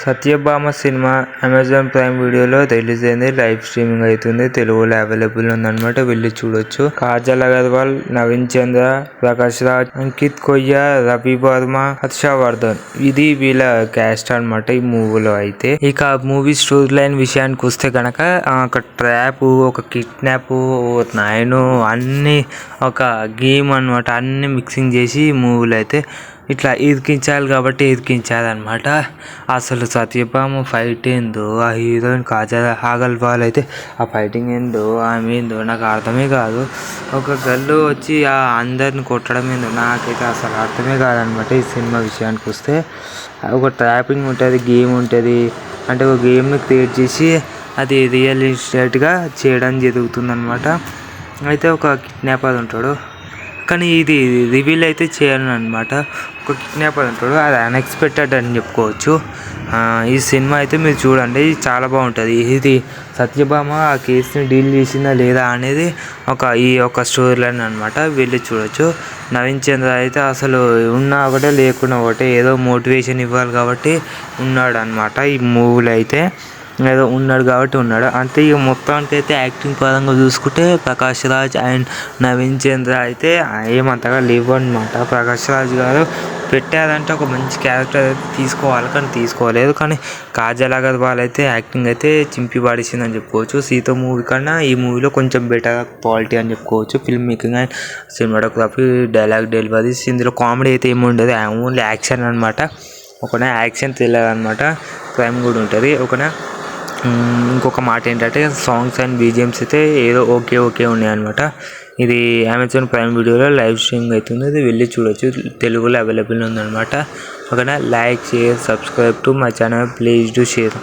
Satyabhama cinema Amazon prime వీడియోలో release అయింది. Live streaming అవుతుంది. తెలుగులో అవైలబుల్ ఉందన్నమాట. వెళ్ళి చూడొచ్చు. కాజల్ అగర్వాల్, నవీన్ చంద్ర, ప్రకాష్ రాజ్, అంకిత్ కొయ్య, రవి వర్మ, హర్షవర్ధన్ ఇది వీళ్ళ క్యాస్ట్ అన్నమాట ఈ మూవీలో. అయితే ఇక మూవీ స్టోరీ లైన్ విషయానికి వస్తే గనక ఒక ట్రాప్, ఒక కిడ్నాప్, నాయను అన్ని ఒక గేమ్ అన్నమాట. అన్ని మిక్సింగ్ చేసి మూవీలో అయితే ఇట్లా ఇరికించాలి కాబట్టి ఇరికించాలన్నమాట. అసలు సత్యభామ ఫైట్ ఏందో, ఆ హీరోయిన్ కాజల్ అగర్వాల్ అయితే ఆ ఫైటింగ్ ఏందో, ఆమె ఏందో నాకు అర్థమే కాదు. ఒక గల్లు వచ్చి ఆ అందరిని కొట్టడం ఏందో నాకైతే అసలు అర్థమే కాదనమాట. ఈ సినిమా విషయానికి వస్తే ఒక ట్రాపింగ్ ఉంటుంది, గేమ్ ఉంటుంది. అంటే ఒక గేమ్ని క్రియేట్ చేసి అది రియలిస్టిక్గా చేయడం జరుగుతుందన్నమాట. అయితే ఒక కిడ్నాపర్ ఉంటాడు, కానీ ఇది రివీల్ అయితే చేయను అనమాట. ఒక కిడ్నాపర్ ఉంటాడు, అది అన్ఎక్స్పెక్టెడ్ అని చెప్పుకోవచ్చు. ఈ సినిమా అయితే మీరు చూడండి, చాలా బాగుంటుంది. ఇది సత్యభామ ఆ కేసుని డీల్ చేసిందా లేదా అనేది ఈ యొక్క స్టోరీ లైన్ అనమాట. వెళ్ళి చూడొచ్చు. నవీన్ చంద్ర అయితే అసలు ఉన్నా ఒకటే లేకున్నా ఒకటే, ఏదో మోటివేషన్ ఇవ్వాలి కాబట్టి ఉన్నాడు అనమాట. ఈ మూవీలో అయితే ఏదో ఉన్నాడు కాబట్టి ఉన్నాడు అంతే. ఇక మొత్తానికి అయితే యాక్టింగ్ పరంగా చూసుకుంటే ప్రకాష్ రాజ్ అండ్ నవీన్ చంద్ర అయితే ఏమంతగా లేవు అనమాట. ప్రకాష్ రాజ్ గారు పెట్టారంటే ఒక మంచి క్యారెక్టర్ అయితే తీసుకోవాలి, కానీ తీసుకోలేదు. కానీ కాజల్ అగర్వాల్ అయితే యాక్టింగ్ అయితే చింపి పడేసిందని చెప్పుకోవచ్చు. సీత మూవీ కన్నా ఈ మూవీలో కొంచెం బెటర్ క్వాలిటీ అని చెప్పుకోవచ్చు. Film making and cinematography, dialogue deliveries, ఇందులో కామెడీ అయితే ఏమి ఉండదు, ఓన్లీ యాక్షన్ అనమాట. ఒకనే యాక్షన్ థ్రిల్లర్ అనమాట. క్రైమ్ కూడా ఉంటుంది. ఇంకొక మాట ఏంటంటే సాంగ్స్ అండ్ బీజిఎమ్స్ అయితే ఏదో ఓకే ఉన్నాయన్నమాట. ఇది అమెజాన్ ప్రైమ్ వీడియోలో లైవ్ స్ట్రీమింగ్ అవుతుంది. అది వెళ్ళి చూడొచ్చు. తెలుగులో అవైలబుల్ ఉందన్నమాట. ఓకేనా, like, share, subscribe to my channel. Please do share.